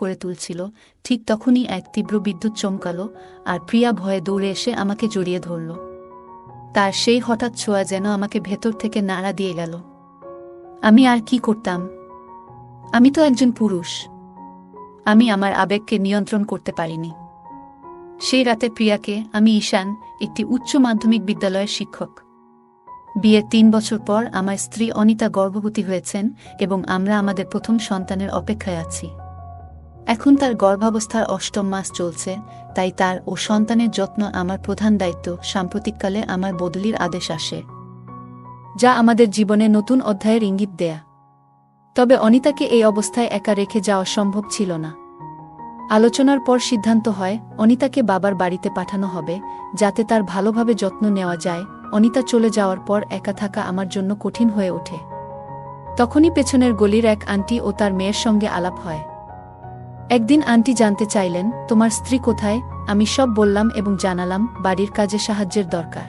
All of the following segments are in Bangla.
করে তুলছিল, ঠিক তখনই এক তীব্র বিদ্যুৎ চমকালো, আর প্রিয়া ভয়ে দৌড়ে এসে আমাকে জড়িয়ে ধরল। তার সেই হঠাৎ ছোঁয়া যেন আমাকে ভেতর থেকে নাড়া দিয়ে গেল। আমি আর কি করতাম? আমি তো একজন পুরুষ। আমি আমার আবেগকে নিয়ন্ত্রণ করতে পারিনি। সেই রাতে প্রিয়াকে, আমি ঈশান, একটি উচ্চ মাধ্যমিক বিদ্যালয়ের শিক্ষক। বিয়ের ৩ বছর পর আমার স্ত্রী অনিতা গর্ভবতী হয়েছেন এবং আমরা আমাদের প্রথম সন্তানের অপেক্ষায় আছি। এখন তার গর্ভাবস্থার ৮ম মাস চলছে, তাই তার ও সন্তানের যত্ন আমার প্রধান দায়িত্ব। সাম্প্রতিককালে আমার বদলির আদেশ আসে, যা আমাদের জীবনে নতুন অধ্যায়ের ইঙ্গিত দেয়া। তবে অনিতাকে এই অবস্থায় একা রেখে যাওয়া সম্ভব ছিল না। আলোচনার পর সিদ্ধান্ত হয় অনিতাকে বাবার বাড়িতে পাঠানো হবে, যাতে তার ভালোভাবে যত্ন নেওয়া যায়। অনিতা চলে যাওয়ার পর একা থাকা আমার জন্য কঠিন হয়ে ওঠে। তখনই পেছনের গলির এক আন্টি ও তার মেয়ের সঙ্গে আলাপ হয়। একদিন আন্টি জানতে চাইলেন, তোমার স্ত্রী কোথায়? আমি সব বললাম এবং জানালাম বাড়ির কাজে সাহায্যের দরকার।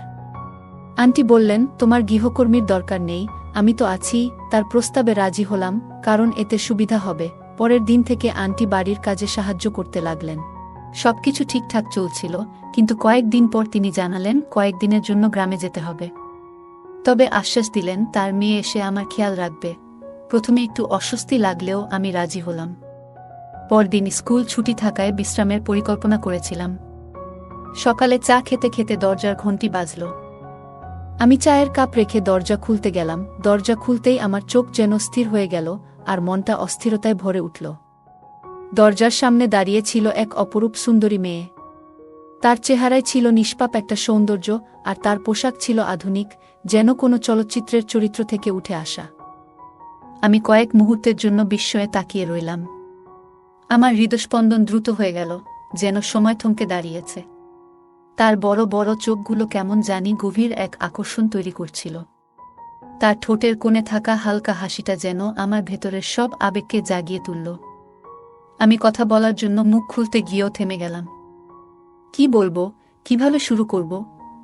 আন্টি বললেন, তোমার গৃহকর্মীর দরকার নেই, আমি তো আছি। তার প্রস্তাবে রাজি হলাম, কারণ এতে সুবিধা হবে। পরের দিন থেকে আন্টি বাড়ির কাজে সাহায্য করতে লাগলেন। সবকিছু ঠিকঠাক চলছিল, কিন্তু কয়েকদিন পর তিনি জানালেন কয়েকদিনের জন্য গ্রামে যেতে হবে। তবে আশ্বাস দিলেন তার মেয়ে এসে আমার খেয়াল রাখবে। প্রথমে একটু অস্বস্তি লাগলেও আমি রাজি হলাম। পরদিন স্কুল ছুটি থাকায় বিশ্রামের পরিকল্পনা করেছিলাম। সকালে চা খেতে খেতে দরজার ঘণ্টি বাজল। আমি চায়ের কাপ রেখে দরজা খুলতে গেলাম। দরজা খুলতেই আমার চোখ যেন স্থির হয়ে গেল, আর মনটা অস্থিরতায় ভরে উঠল। দরজার সামনে দাঁড়িয়ে ছিল এক অপরূপ সুন্দরী মেয়ে। তার চেহারায় ছিল নিষ্পাপ একটা সৌন্দর্য, আর তার পোশাক ছিল আধুনিক, যেন কোনো চলচ্চিত্রের চরিত্র থেকে উঠে আসা। আমি কয়েক মুহূর্তের জন্য বিস্ময়ে তাকিয়ে রইলাম। আমার হৃদস্পন্দন দ্রুত হয়ে গেল, যেন সময় থমকে দাঁড়িয়েছে। তার বড় বড় চোখগুলো কেমন জানি গভীর এক আকর্ষণ তৈরি করছিল। তার ঠোঁটের কোণে থাকা হালকা হাসিটা যেন আমার ভেতরের সব আবেগকে জাগিয়ে তুলল। আমি কথা বলার জন্য মুখ খুলতে গিয়েও থেমে গেলাম। কি বলবো, কিভাবে শুরু করব,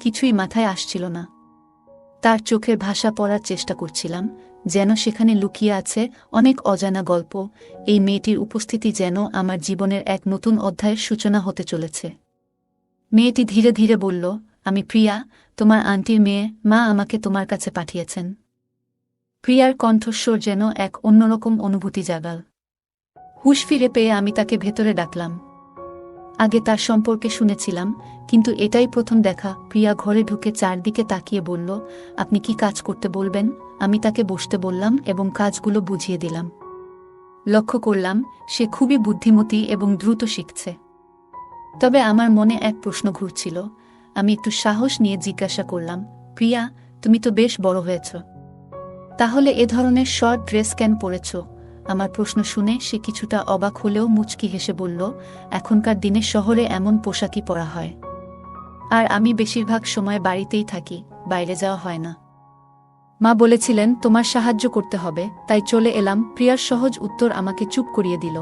কিছুই মাথায় আসছিল না। তার চোখের ভাষা পড়ার চেষ্টা করছিলাম, যেন সেখানে লুকিয়ে আছে অনেক অজানা গল্প। এই মেয়েটির উপস্থিতি যেন আমার জীবনের এক নতুন অধ্যায়ের সূচনা হতে চলেছে। মেয়েটি ধীরে ধীরে বলল, আমি প্রিয়া, তোমার আন্টির মেয়ে। মা আমাকে তোমার কাছে পাঠিয়েছেন। প্রিয়ার কণ্ঠস্বর যেন এক অন্যরকম অনুভূতি জাগাল। হুঁশ ফিরে পেয়ে আমি তাকে ভেতরে ডাকলাম। আগে তার সম্পর্কে শুনেছিলাম, কিন্তু এটাই প্রথম দেখা। প্রিয়া ঘরে ঢুকে চারদিকে তাকিয়ে বলল, আপনি কি কাজ করতে বলবেন? আমি তাকে বসতে বললাম এবং কাজগুলো বুঝিয়ে দিলাম। লক্ষ্য করলাম সে খুবই বুদ্ধিমতী এবং দ্রুত শিখছে। তবে আমার মনে এক প্রশ্ন ঘুরছিল। আমি একটু সাহস নিয়ে জিজ্ঞাসা করলাম, প্রিয়া, তুমি তো বেশ বড় হয়েছ, তাহলে এ ধরনের শর্ট ড্রেস কেন পরেছ? আমার প্রশ্ন শুনে সে কিছুটা অবাক হলেও মুচকি হেসে বলল, এখনকার দিনে শহরে এমন পোশাকই পরা হয়, আর আমি বেশিরভাগ সময় বাড়িতেই থাকি, বাইরে যাওয়া হয় না। মা বলেছিলেন তোমার সাহায্য করতে হবে, তাই চলে এলাম। প্রিয়ার সহজ উত্তর আমাকে চুপ করিয়ে দিল।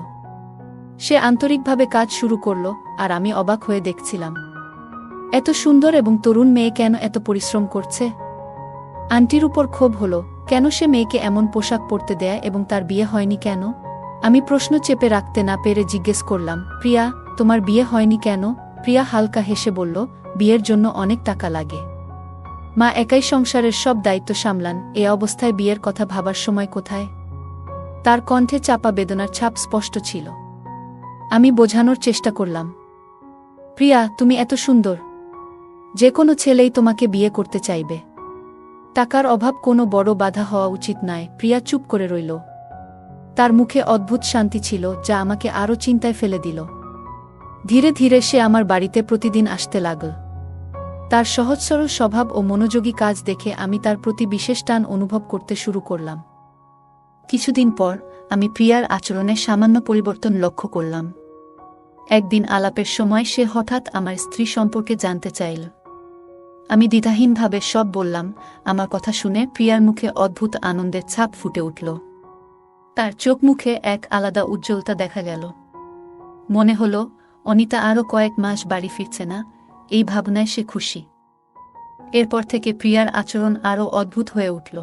সে আন্তরিকভাবে কাজ শুরু করল, আর আমি অবাক হয়ে দেখছিলাম। এত সুন্দর এবং তরুণ মেয়ে কেন এত পরিশ্রম করছে? আন্টির উপর ক্ষোভ হলো, কেন সে মেয়েকে এমন পোশাক পরতে দেয় এবং তার বিয়ে হয়নি কেন? আমি প্রশ্ন চেপে রাখতে না পেরে জিজ্ঞেস করলাম, প্রিয়া, তোমার বিয়ে হয়নি কেন? প্রিয়া হালকা হেসে বলল, বিয়ের জন্য অনেক টাকা লাগে। মা একাই সংসারের সব দায়িত্ব সামলান, এ অবস্থায় বিয়ের কথা ভাবার সময় কোথায়? তার কণ্ঠে চাপা বেদনার ছাপ স্পষ্ট ছিল। আমি বোঝানোর চেষ্টা করলাম, প্রিয়া, তুমি এত সুন্দর, যে কোনো ছেলেই তোমাকে বিয়ে করতে চাইবে। টাকার অভাব কোনো বড় বাধা হওয়া উচিত নয়। প্রিয়া চুপ করে রইল। তার মুখে অদ্ভুত শান্তি ছিল, যা আমাকে আরও চিন্তায় ফেলে দিল। ধীরে ধীরে সে আমার বাড়িতে প্রতিদিন আসতে লাগল। তার সহজ সরল স্বভাব ও মনোযোগী কাজ দেখে আমি তার প্রতি বিশেষ টান অনুভব করতে শুরু করলাম। কিছুদিন পর আমি প্রিয়ার আচরণে সামান্য পরিবর্তন লক্ষ্য করলাম। একদিন আলাপের সময় সে হঠাৎ আমার স্ত্রী সম্পর্কে জানতে চাইল। আমি দ্বিধাহীনভাবে সব বললাম। আমার কথা শুনে প্রিয়ার মুখে অদ্ভুত আনন্দের ছাপ ফুটে উঠল। তার চোখ মুখে এক আলাদা উজ্জ্বলতা দেখা গেল। মনে হলো অনিতা আরও কয়েক মাস বাড়ি ফিরছে না, এই ভাবনায় সে খুশি। এরপর থেকে প্রিয়ার আচরণ আরও অদ্ভুত হয়ে উঠল।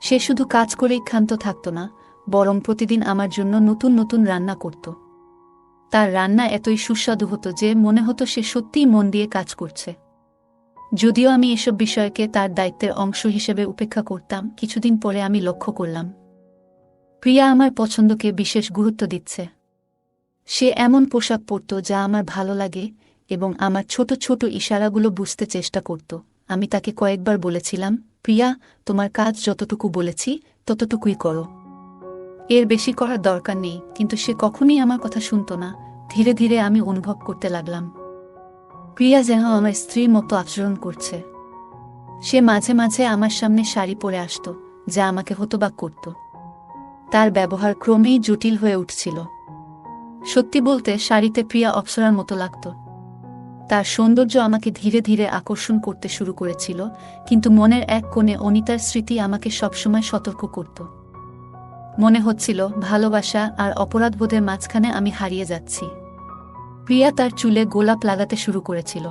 সে শুধু কাজ করেই ক্ষান্ত থাকত না, বরং প্রতিদিন আমার জন্য নতুন নতুন রান্না করত। তার রান্না এতই সুস্বাদু হতো যে মনে হতো সে সত্যিই মন দিয়ে কাজ করছে। যদিও আমি এসব বিষয়কে তার দায়িত্বের অংশ হিসেবে উপেক্ষা করতাম, কিছুদিন পরে আমি লক্ষ্য করলাম প্রিয়া আমার পছন্দকে বিশেষ গুরুত্ব দিচ্ছে। সে এমন পোশাক পরত যা আমার ভালো লাগে এবং আমার ছোট ছোট ইশারাগুলো বুঝতে চেষ্টা করত। আমি তাকে কয়েকবার বলেছিলাম, প্রিয়া, তোমার কাজ যতটুকু বলেছি ততটুকুই করো, এর বেশি করার দরকার নেই। কিন্তু সে কখনই আমার কথা শুনত না। ধীরে ধীরে আমি অনুভব করতে লাগলাম প্রিয়া যেন আমার স্ত্রীর মতো আচরণ করছে। সে মাঝে মাঝে আমার সামনে শাড়ি পরে আসত, যা আমাকে হতবাক করত। তার ব্যবহার ক্রমেই জটিল হয়ে উঠছিল। সত্যি বলতে শাড়িতে প্রিয়া অপ্সরার মতো লাগত। তার সৌন্দর্য আমাকে ধীরে ধীরে আকর্ষণ করতে শুরু করেছিল, কিন্তু মনের এক কোণে অনিতার স্মৃতি আমাকে সবসময় সতর্ক করত। মনে হচ্ছিল ভালোবাসা আর অপরাধবোধের মাঝখানে আমি হারিয়ে যাচ্ছি। প্রিয়া তার চুলে গোলাপ লাগাতে শুরু করেছিল।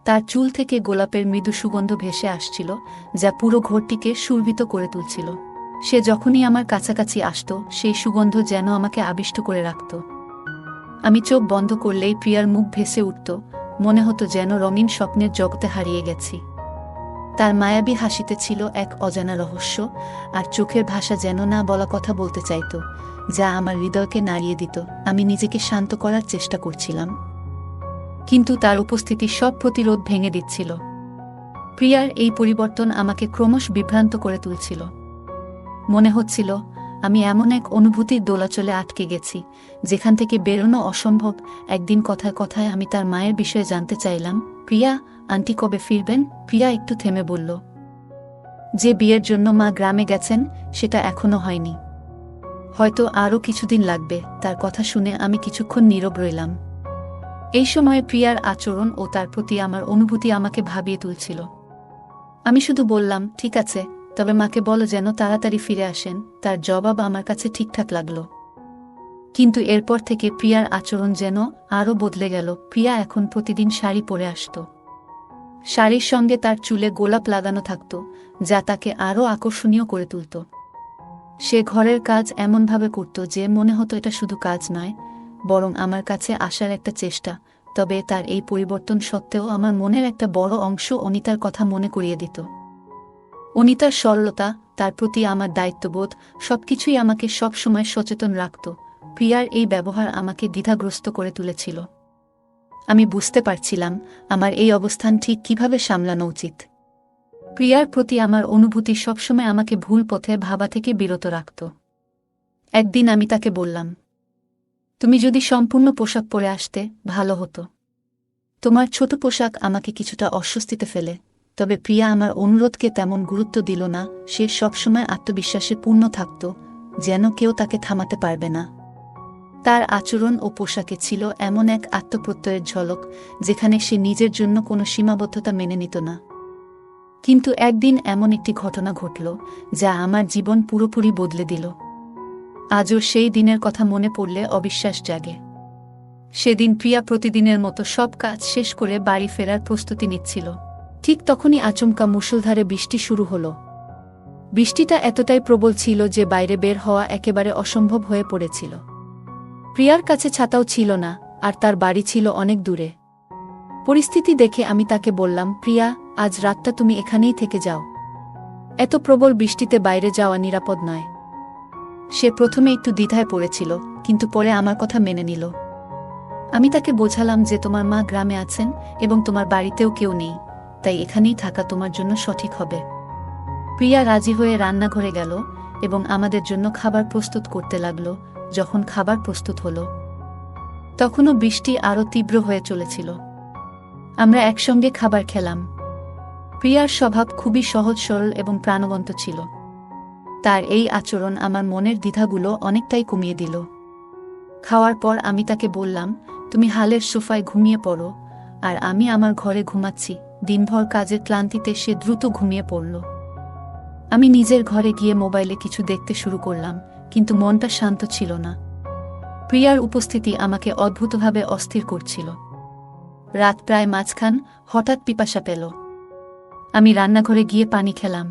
তার চুল থেকে গোলাপের মৃদু সুগন্ধ ভেসে আসছিল, যা পুরো ঘরটিকে সুরভিত করে তুলছিল। সে যখনই আমার কাছাকাছি আসত, সেই সুগন্ধ যেন আমাকে আবিষ্ট করে রাখত। আমি চোখ বন্ধ করলেই প্রিয়ার মুখ ভেসে উঠত, মনে হতো যেন রঙিন স্বপ্নের জগতে হারিয়ে গেছি। তার মায়াবী হাসিতে ছিল এক অজানা রহস্য, আর চোখের ভাষা যেন না বলা কথা বলতে চাইত, যা আমার হৃদয়কে নাড়িয়ে দিত। আমি নিজেকে শান্ত করার চেষ্টা করছিলাম, কিন্তু তার উপস্থিতি সব প্রতিরোধ ভেঙে দিচ্ছিল। প্রিয়ার এই পরিবর্তন আমাকে ক্রমশ বিভ্রান্ত করে তুলছিল। মনে হচ্ছিল আমি এমন এক অনুভূতির দোলাচলে আটকে গেছি, যেখান থেকে বেরোনো অসম্ভব। একদিন কথায় কথায় আমি তার মায়ের বিষয়ে জানতে চাইলাম, প্রিয়া, আন্টি কবে ফিরবেন? প্রিয়া একটু থেমে বলল, যে বিয়ের জন্য মা গ্রামে গেছেন সেটা এখনো হয়নি, হয়তো আরও কিছুদিন লাগবে। তার কথা শুনে আমি কিছুক্ষণ নীরব রইলাম। এই সময়ে প্রিয়ার আচরণ ও তার প্রতি আমার অনুভূতি আমাকে ভাবিয়ে তুলছিল। আমি শুধু বললাম, ঠিক আছে, তবে মাকে বলো যেন তাড়াতাড়ি ফিরে আসেন। তার জবাব আমার কাছে ঠিকঠাক লাগলো, কিন্তু এরপর থেকে প্রিয়ার আচরণ যেন আরও বদলে গেল। প্রিয়া এখন প্রতিদিন শাড়ি পরে আসত। শাড়ির সঙ্গে তার চুলে গোলাপ লাগানো থাকত, যা তাকে আরও আকর্ষণীয় করে তুলত। সে ঘরের কাজ এমনভাবে করত যে মনে হতো এটা শুধু কাজ নয়, বরং আমার কাছে আসার একটা চেষ্টা। তবে তার এই পরিবর্তন সত্ত্বেও আমার মনের একটা বড় অংশ অনিতার কথা মনে করিয়ে দিত। অনিতার সরলতা, তার প্রতি আমার দায়িত্ববোধ, সবকিছুই আমাকে সবসময় সচেতন রাখত। প্রিয়ার এই ব্যবহার আমাকে দ্বিধাগ্রস্ত করে তুলেছিল। আমি বুঝতে পারছিলাম আমার এই অবস্থান ঠিক কিভাবে সামলানো উচিত। প্রিয়ার প্রতি আমার অনুভূতি সবসময় আমাকে ভুল পথে ভাবা থেকে বিরত রাখত। একদিন আমি তাকে বললাম, তুমি যদি সম্পূর্ণ পোশাক পরে আসতে ভালো হতো। তোমার ছোট পোশাক আমাকে কিছুটা অস্বস্তিতে ফেলে। তবে প্রিয়া আমার অনুরোধকে তেমন গুরুত্ব দিল না। সে সবসময় আত্মবিশ্বাসে পূর্ণ থাকত, যেন কেউ তাকে থামাতে পারবে না। তার আচরণ ও পোশাকে ছিল এমন এক আত্মপ্রত্যয়ের ঝলক, যেখানে সে নিজের জন্য কোনো সীমাবদ্ধতা মেনে নিত না। কিন্তু একদিন এমন একটি ঘটনা ঘটল, যা আমার জীবন পুরোপুরি বদলে দিল। আজও সেই দিনের কথা মনে পড়লে অবিশ্বাস জাগে। সেদিন প্রিয়া প্রতিদিনের মতো সব কাজ শেষ করে বাড়ি ফেরার প্রস্তুতি নিচ্ছিল। ঠিক তখনই আচমকা মুষলধারে বৃষ্টি শুরু হলো। বৃষ্টিটা এতটাই প্রবল ছিল যে বাইরে বের হওয়া একেবারে অসম্ভব হয়ে পড়েছিল। প্রিয়ার কাছে ছাতাও ছিল না, আর তার বাড়ি ছিল অনেক দূরে। পরিস্থিতি দেখে আমি তাকে বললাম, প্রিয়া, আজ রাতটা তুমি এখানেই থেকে যাও। এত প্রবল বৃষ্টিতে বাইরে যাওয়া নিরাপদ নয়। সে প্রথমে একটু দ্বিধায় পড়েছিল, কিন্তু পরে আমার কথা মেনে নিল। আমি তাকে বোঝালাম যে তোমার মা গ্রামে আছেন এবং তোমার বাড়িতেও কেউ নেই, তাই এখানেই থাকা তোমার জন্য সঠিক হবে। প্রিয়া রাজি হয়ে রান্নাঘরে গেল এবং আমাদের জন্য খাবার প্রস্তুত করতে লাগল। যখন খাবার প্রস্তুত হলো, তখনও বৃষ্টি আরও তীব্র হয়ে চলেছিল। আমরা একসঙ্গে খাবার খেলাম। প্রিয়ার স্বভাব খুবই সহজ সরল এবং প্রাণবন্ত ছিল। তার এই আচরণ আমার মনের দ্বিধাগুলো অনেকটাই কমিয়ে দিল। খাওয়ার পর আমি তাকে বললাম, তুমি হালের সোফায় ঘুমিয়ে পড়ো, আর আমি আমার ঘরে ঘুমাচ্ছি। দিনভর কাজের ক্লান্তিতে সে দ্রুত ঘুমিয়ে পড়ল। আমি নিজের ঘরে গিয়ে মোবাইলে কিছু দেখতে শুরু করলাম, কিন্তু মনটা শান্ত ছিল না। প্রিয়ার উপস্থিতি আমাকে অদ্ভুতভাবে অস্থির করছিল। রাত প্রায় মাঝখান, হঠাৎ পিপাসা পেল। আমি রান্নাঘরে গিয়ে পানি খেলাম।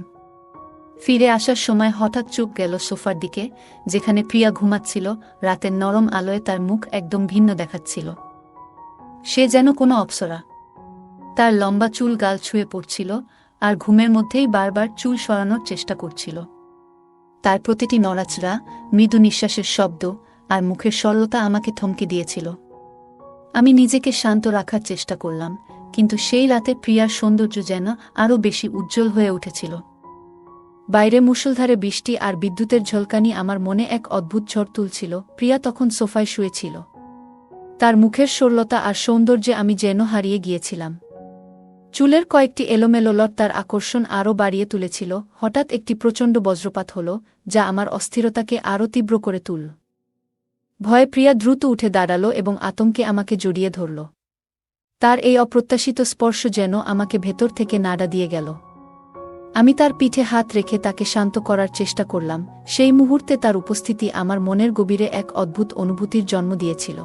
ফিরে আসার সময় হঠাৎ চোখ গেল সোফার দিকে, যেখানে প্রিয়া ঘুমাচ্ছিল। রাতের নরম আলোয় তার মুখ একদম ভিন্ন দেখাচ্ছিল। সে যেন কোনো অপ্সরা। তার লম্বা চুল গাল ছুঁয়ে পড়ছিল, আর ঘুমের মধ্যেই বারবার চুল সরানোর চেষ্টা করছিল। তার প্রতিটি নড়াচড়া, মৃদু নিঃশ্বাসের শব্দ আর মুখের সরলতা আমাকে থমকে দিয়েছিল। আমি নিজেকে শান্ত রাখার চেষ্টা করলাম, কিন্তু সেই রাতে প্রিয়ার সৌন্দর্য যেন আরও বেশি উজ্জ্বল হয়ে উঠেছিল। বাইরে মুষলধারে বৃষ্টি আর বিদ্যুতের ঝলকানি আমার মনে এক অদ্ভুত ঝড় তুলছিল। প্রিয়া তখন সোফায় শুয়েছিল। তার মুখের সরলতা আর সৌন্দর্যে আমি যেন হারিয়ে গিয়েছিলাম। চুলের কয়েকটি এলোমেলো লট তার আকর্ষণ আরও বাড়িয়ে তুলেছিল। হঠাৎ একটি প্রচণ্ড বজ্রপাত হল, যা আমার অস্থিরতাকে আরও তীব্র করে তুলল। ভয়ে প্রিয়া দ্রুত উঠে দাঁড়াল এবং আতঙ্কে আমাকে জড়িয়ে ধরল। তার এই অপ্রত্যাশিত স্পর্শ যেন আমাকে ভেতর থেকে নাড়া দিয়ে গেল। আমি তার পিঠে হাত রেখে তাকে শান্ত করার চেষ্টা করলাম। সেই মুহূর্তে তার উপস্থিতি আমার মনের গভীরে এক অদ্ভুত অনুভূতির জন্ম দিয়েছিল।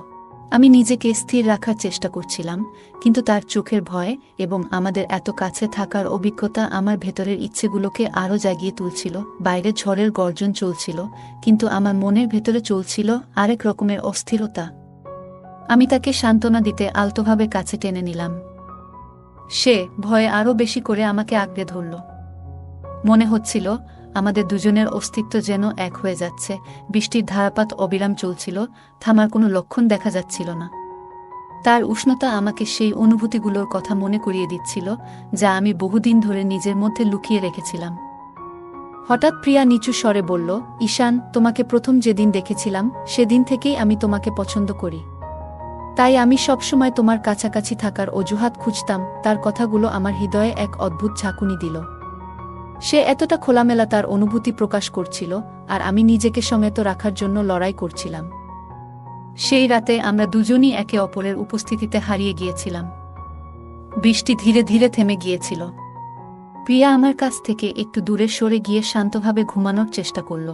আমি নিজেকে স্থির রাখার চেষ্টা করছিলাম, কিন্তু তার চোখের ভয় এবং আমাদের এত কাছে থাকার অভিজ্ঞতা আমার ভেতরের ইচ্ছেগুলোকে আরও জাগিয়ে তুলছিল। বাইরে ঝড়ের গর্জন চলছিল, কিন্তু আমার মনের ভেতরে চলছিল আরেক রকমের অস্থিরতা। আমি তাকে সান্ত্বনা দিতে আলতোভাবে কাছে টেনে নিলাম। সে ভয়ে আরও বেশি করে আমাকে আঁকড়ে ধরল। মনে হচ্ছিল আমাদের দুজনের অস্তিত্ব যেন এক হয়ে যাচ্ছে। বৃষ্টির ধারাপাত অবিরাম চলছিল, থামার কোনো লক্ষণ দেখা যাচ্ছিল না। তার উষ্ণতা আমাকে সেই অনুভূতিগুলোর কথা মনে করিয়ে দিচ্ছিল, যা আমি বহুদিন ধরে নিজের মধ্যে লুকিয়ে রেখেছিলাম। হঠাৎ প্রিয়া নিচু স্বরে বলল, ঈশান, তোমাকে প্রথম যেদিন দেখেছিলাম সেদিন থেকেই আমি তোমাকে পছন্দ করি। তাই আমি সবসময় তোমার কাছাকাছি থাকার অজুহাত খুঁজতাম। তার কথাগুলো আমার হৃদয়ে এক অদ্ভুত ঝাঁকুনি দিল। সে এতটা খোলামেলা তার অনুভূতি প্রকাশ করছিল, আর আমি নিজেকে সংযত রাখার জন্য লড়াই করছিলাম। সেই রাতে আমরা দুজনই একে অপরের উপস্থিতিতে হারিয়ে গিয়েছিলাম। বৃষ্টি ধীরে ধীরে থেমে গিয়েছিল। প্রিয়া আমার কাছ থেকে একটু দূরে সরে গিয়ে শান্তভাবে ঘুমানোর চেষ্টা করল,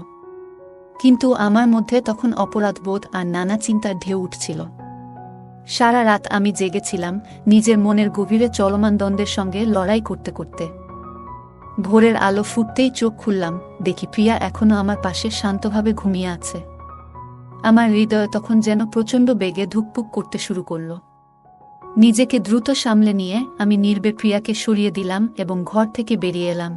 কিন্তু আমার মধ্যে তখন অপরাধবোধ আর নানা চিন্তার ঢেউ উঠছিল। সারা রাত আমি জেগেছিলাম, নিজের মনের গভীরে চলমান দ্বন্দ্বের সঙ্গে লড়াই করতে করতে। ভোরের আলো ফুটতেই চোখ খুললাম, দেখি প্রিয়া এখনো আমার পাশে শান্তভাবে ঘুমিয়ে আছে। আমার হৃদয় তখন যেন প্রচণ্ড বেগে ধুকপুক করতে শুরু করল। নিজেকে দ্রুত সামলে নিয়ে আমি নির্বে প্রিয়াকে সরিয়ে দিলাম এবং ঘর থেকে বেরিয়ে এলাম।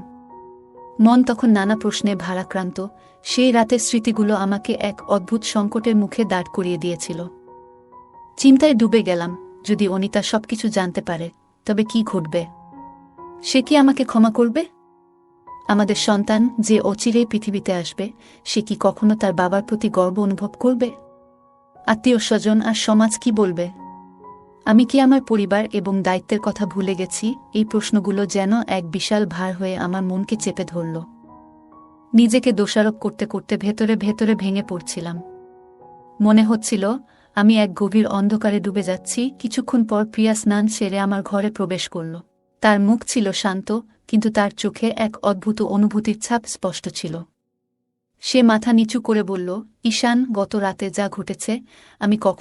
মন তখন নানা প্রশ্নে ভারাক্রান্ত। সেই রাতের স্মৃতিগুলো আমাকে এক অদ্ভুত সংকটের মুখে দাঁড় করিয়ে দিয়েছিল। চিন্তায় ডুবে গেলাম, যদি অনিতা সবকিছু জানতে পারে, তবে কি ঘটবে? সে কি আমাকে ক্ষমা করবে? আমাদের সন্তান যে অচিরেই পৃথিবীতে আসবে, সে কি কখনো তার বাবার প্রতি গর্ব অনুভব করবে? আত্মীয় স্বজন আর সমাজ কি বলবে? আমি কি আমার পরিবার এবং দায়িত্বের কথা ভুলে গেছি? এই প্রশ্নগুলো যেন এক বিশাল ভার হয়ে আমার মনকে চেপে ধরল। নিজেকে দোষারোপ করতে করতে ভেতরে ভেতরে ভেঙে পড়ছিলাম। মনে হচ্ছিল আমি এক গভীর অন্ধকারে ডুবে যাচ্ছি। কিছুক্ষণ পর প্রিয়া স্নান সেরে আমার ঘরে প্রবেশ করল। তার মুখ ছিল শান্ত, কিন্তু তার চোখে এক অদ্ভুত অনুভূতির ছাপ স্পষ্ট ছিল। সে মাথা নিচু করে বলল, ঈশান, গত রাতে যা ঘটেছে আমি কখনো